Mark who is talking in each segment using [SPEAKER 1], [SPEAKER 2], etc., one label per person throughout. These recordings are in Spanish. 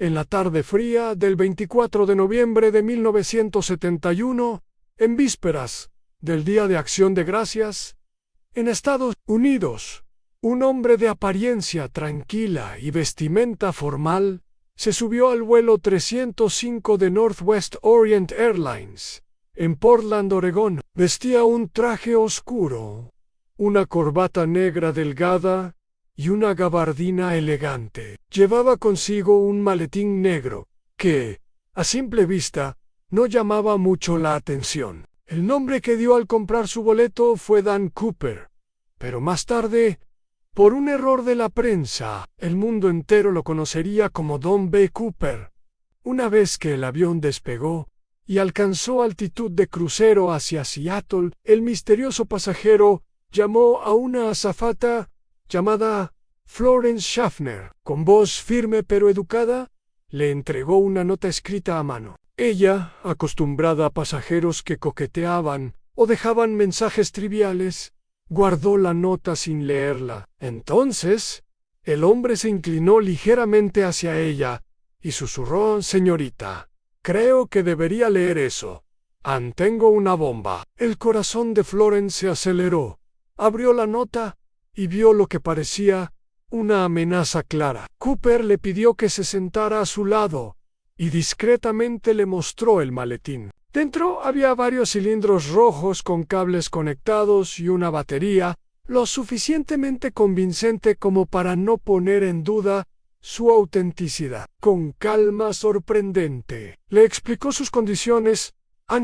[SPEAKER 1] En la tarde fría del 24 de noviembre de 1971, en vísperas del Día de Acción de Gracias, en Estados Unidos, un hombre de apariencia tranquila y vestimenta formal se subió al vuelo 305 de Northwest Orient Airlines, en Portland, Oregón. Vestía un traje oscuro, una corbata negra delgada y una gabardina elegante. Llevaba consigo un maletín negro que, a simple vista, no llamaba mucho la atención. El nombre que dio al comprar su boleto fue Dan Cooper, pero más tarde, por un error de la prensa, el mundo entero lo conocería como Don B. Cooper. Una vez que el avión despegó y alcanzó altitud de crucero hacia Seattle, el misterioso pasajero llamó a una azafata llamada Florence Schaffner. Con voz firme pero educada, le entregó una nota escrita a mano. Ella, acostumbrada a pasajeros que coqueteaban o dejaban mensajes triviales, guardó la nota sin leerla. Entonces, el hombre se inclinó ligeramente hacia ella y susurró: «Señorita, creo que debería leer eso. Tengo una bomba». El corazón de Florence se aceleró. Abrió la nota y vio lo que parecía una amenaza clara. Cooper le pidió que se sentara a su lado y discretamente le mostró el maletín. Dentro había varios cilindros rojos con cables conectados y una batería, lo suficientemente convincente como para no poner en duda su autenticidad. Con calma sorprendente, le explicó sus condiciones.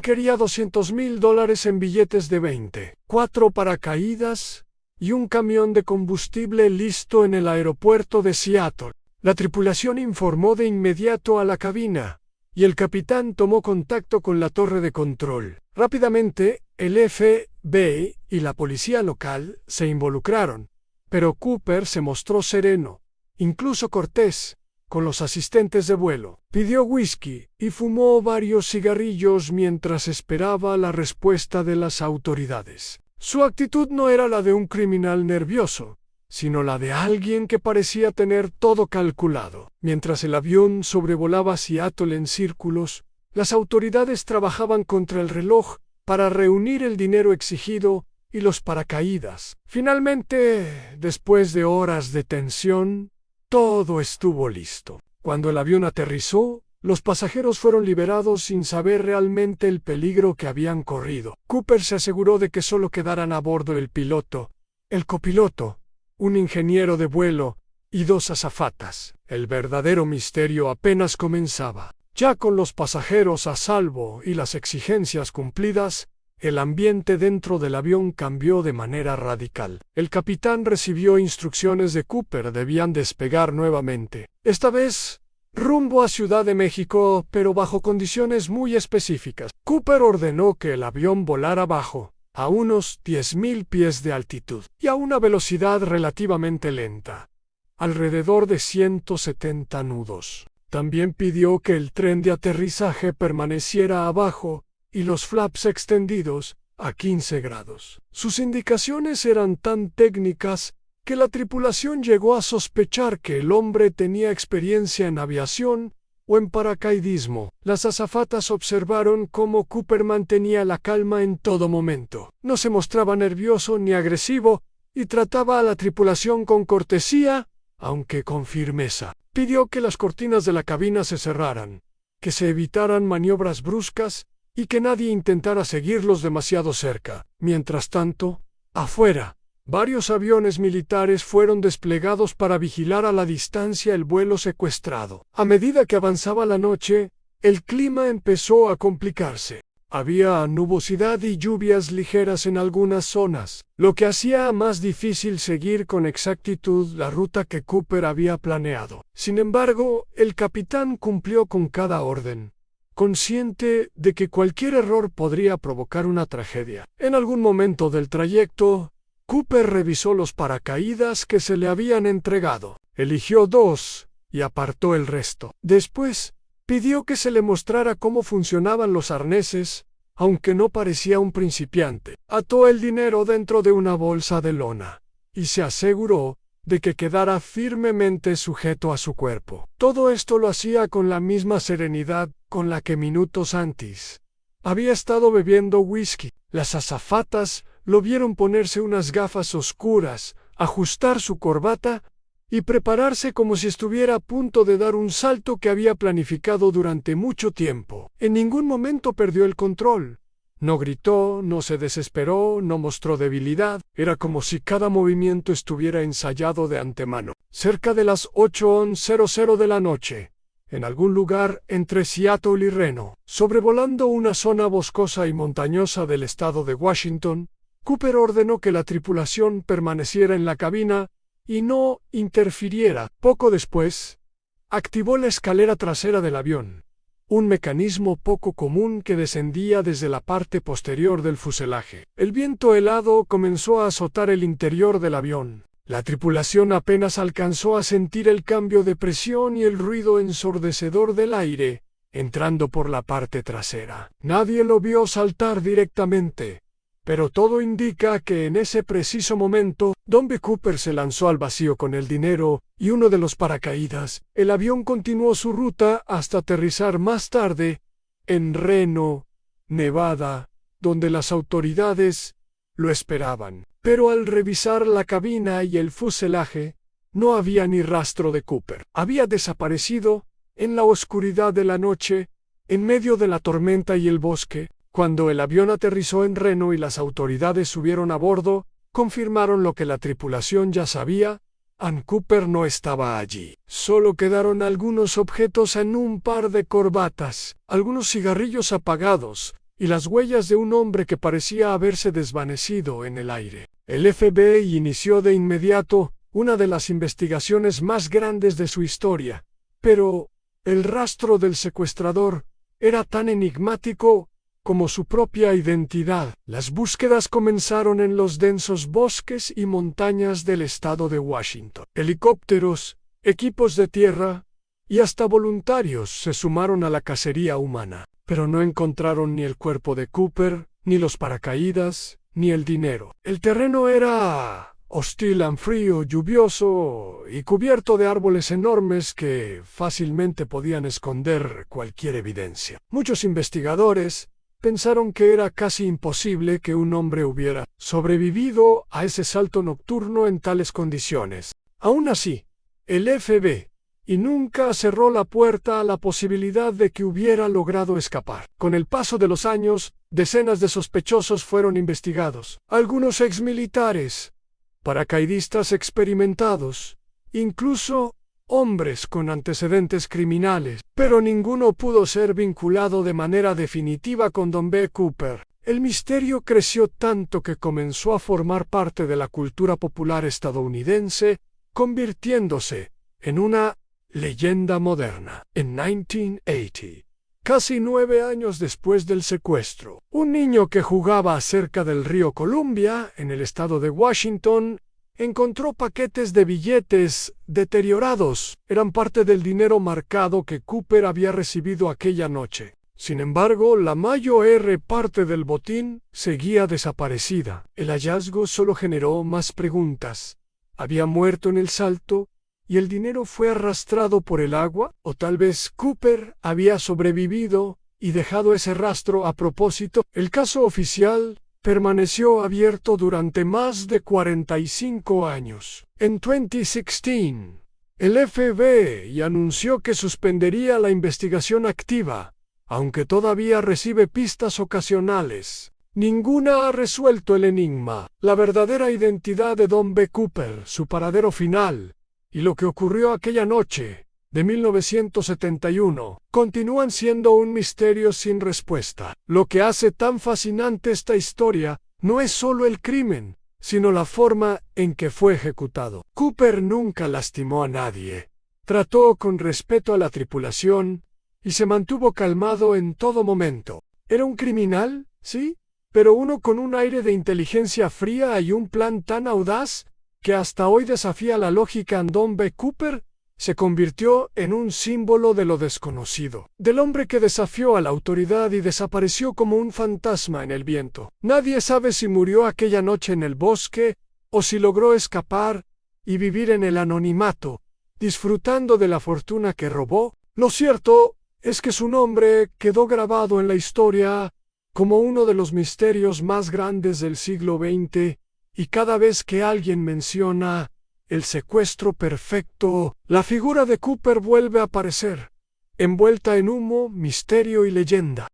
[SPEAKER 1] Quería $200,000 en billetes de 20, 4 paracaídas y un camión de combustible listo en el aeropuerto de Seattle. La tripulación informó de inmediato a la cabina, y el capitán tomó contacto con la torre de control. Rápidamente, el FBI y la policía local se involucraron, pero Cooper se mostró sereno, incluso cortés, con los asistentes de vuelo. Pidió whisky y fumó varios cigarrillos mientras esperaba la respuesta de las autoridades. Su actitud no era la de un criminal nervioso, sino la de alguien que parecía tener todo calculado. Mientras el avión sobrevolaba Seattle en círculos, las autoridades trabajaban contra el reloj para reunir el dinero exigido y los paracaídas. Finalmente, después de horas de tensión, todo estuvo listo. Cuando el avión aterrizó, los pasajeros fueron liberados sin saber realmente el peligro que habían corrido. Cooper se aseguró de que solo quedaran a bordo el piloto, el copiloto, un ingeniero de vuelo y 2 azafatas. El verdadero misterio apenas comenzaba. Ya con los pasajeros a salvo y las exigencias cumplidas, el ambiente dentro del avión cambió de manera radical. El capitán recibió instrucciones de Cooper. Debían despegar nuevamente. Esta vez, rumbo a Ciudad de México, pero bajo condiciones muy específicas. Cooper ordenó que el avión volara bajo, a unos 10,000 pies de altitud, y a una velocidad relativamente lenta, alrededor de 170 nudos. También pidió que el tren de aterrizaje permaneciera abajo y los flaps extendidos a 15 grados. Sus indicaciones eran tan técnicas que la tripulación llegó a sospechar que el hombre tenía experiencia en aviación o en paracaidismo. Las azafatas observaron cómo Cooper mantenía la calma en todo momento. No se mostraba nervioso ni agresivo y trataba a la tripulación con cortesía, aunque con firmeza. Pidió que las cortinas de la cabina se cerraran, que se evitaran maniobras bruscas y que nadie intentara seguirlos demasiado cerca. Mientras tanto, afuera, varios aviones militares fueron desplegados para vigilar a la distancia el vuelo secuestrado. A medida que avanzaba la noche, el clima empezó a complicarse. Había nubosidad y lluvias ligeras en algunas zonas, lo que hacía más difícil seguir con exactitud la ruta que Cooper había planeado. Sin embargo, el capitán cumplió con cada orden, consciente de que cualquier error podría provocar una tragedia. En algún momento del trayecto, Cooper revisó los paracaídas que se le habían entregado. Eligió 2 y apartó el resto. Después, pidió que se le mostrara cómo funcionaban los arneses, aunque no parecía un principiante. Ató el dinero dentro de una bolsa de lona y se aseguró de que quedara firmemente sujeto a su cuerpo. Todo esto lo hacía con la misma serenidad con la que minutos antes había estado bebiendo whisky. Las azafatas lo vieron ponerse unas gafas oscuras, ajustar su corbata y prepararse como si estuviera a punto de dar un salto que había planificado durante mucho tiempo. En ningún momento perdió el control. No gritó, no se desesperó, no mostró debilidad. Era como si cada movimiento estuviera ensayado de antemano. Cerca de las 8:00 de la noche, en algún lugar entre Seattle y Reno, sobrevolando una zona boscosa y montañosa del estado de Washington, Cooper ordenó que la tripulación permaneciera en la cabina y no interfiriera. Poco después, activó la escalera trasera del avión, un mecanismo poco común que descendía desde la parte posterior del fuselaje. El viento helado comenzó a azotar el interior del avión. La tripulación apenas alcanzó a sentir el cambio de presión y el ruido ensordecedor del aire entrando por la parte trasera. Nadie lo vio saltar directamente, pero todo indica que en ese preciso momento, Don B. Cooper se lanzó al vacío con el dinero y uno de los paracaídas. El avión continuó su ruta hasta aterrizar más tarde en Reno, Nevada, donde las autoridades lo esperaban. Pero al revisar la cabina y el fuselaje, no había ni rastro de Cooper. Había desaparecido en la oscuridad de la noche, en medio de la tormenta y el bosque. Cuando el avión aterrizó en Reno y las autoridades subieron a bordo, confirmaron lo que la tripulación ya sabía: Ann Cooper no estaba allí. Solo quedaron algunos objetos en un par de corbatas, algunos cigarrillos apagados y las huellas de un hombre que parecía haberse desvanecido en el aire. El FBI inició de inmediato una de las investigaciones más grandes de su historia, pero el rastro del secuestrador era tan enigmático como su propia identidad. Las búsquedas comenzaron en los densos bosques y montañas del estado de Washington. Helicópteros, equipos de tierra y hasta voluntarios se sumaron a la cacería humana, pero no encontraron ni el cuerpo de Cooper, ni los paracaídas, ni el dinero. El terreno era hostil, frío, lluvioso y cubierto de árboles enormes que fácilmente podían esconder cualquier evidencia. Muchos investigadores pensaron que era casi imposible que un hombre hubiera sobrevivido a ese salto nocturno en tales condiciones. Aún así, el FBI nunca cerró la puerta a la posibilidad de que hubiera logrado escapar. Con el paso de los años, decenas de sospechosos fueron investigados. Algunos exmilitares, paracaidistas experimentados, incluso hombres con antecedentes criminales, pero ninguno pudo ser vinculado de manera definitiva con Don B. Cooper. El misterio creció tanto que comenzó a formar parte de la cultura popular estadounidense, convirtiéndose en una leyenda moderna. En 1980, casi 9 años después del secuestro, un niño que jugaba cerca del río Columbia, en el estado de Washington, encontró paquetes de billetes deteriorados. Eran parte del dinero marcado que Cooper había recibido aquella noche. Sin embargo, la mayor parte del botín seguía desaparecida. El hallazgo solo generó más preguntas. ¿Había muerto en el salto y el dinero fue arrastrado por el agua? ¿O tal vez Cooper había sobrevivido y dejado ese rastro a propósito? El caso oficial permaneció abierto durante más de 45 años. En 2016, el FBI anunció que suspendería la investigación activa, aunque todavía recibe pistas ocasionales. Ninguna ha resuelto el enigma, la verdadera identidad de Don B. Cooper, su paradero final y lo que ocurrió aquella noche de 1971 continúan siendo un misterio sin respuesta. Lo que hace tan fascinante esta historia no es solo el crimen, sino la forma en que fue ejecutado. Cooper nunca lastimó a nadie. Trató con respeto a la tripulación y se mantuvo calmado en todo momento. ¿Era un criminal? Sí, pero uno con un aire de inteligencia fría y un plan tan audaz que hasta hoy desafía la lógica. Don B. Cooper se convirtió en un símbolo de lo desconocido, del hombre que desafió a la autoridad y desapareció como un fantasma en el viento. Nadie sabe si murió aquella noche en el bosque o si logró escapar y vivir en el anonimato, disfrutando de la fortuna que robó. Lo cierto es que su nombre quedó grabado en la historia como uno de los misterios más grandes del siglo XX, y cada vez que alguien menciona el secuestro perfecto, la figura de Cooper vuelve a aparecer, envuelta en humo, misterio y leyenda.